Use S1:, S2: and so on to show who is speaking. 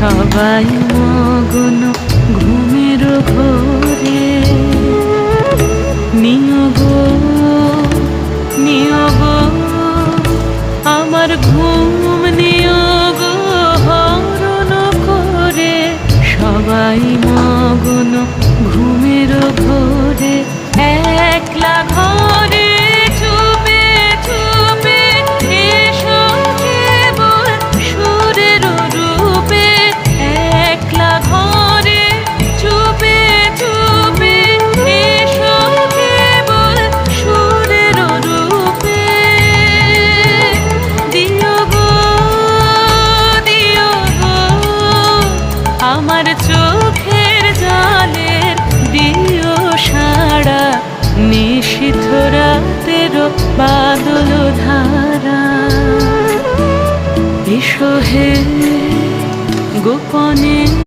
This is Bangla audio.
S1: সবাই মগ্ন ঘুমের ঘোরে। নিয়োগ নিয়োগ আমার ঘুম নিয়োগ হরণ করে। সবাই মগ্ন ঘুমের ঘোরে। একলা ঘরে চুপে চুপে এসো কেবল সুরের রূপে। একলা ঘরে চুপে চুপে এসো কেবল সুরের রূপে। দিও গো আমার চোখের জলের দিও সাড়া। নিশীথ রাতের বাদল ধারা। এসো হে গোপনে।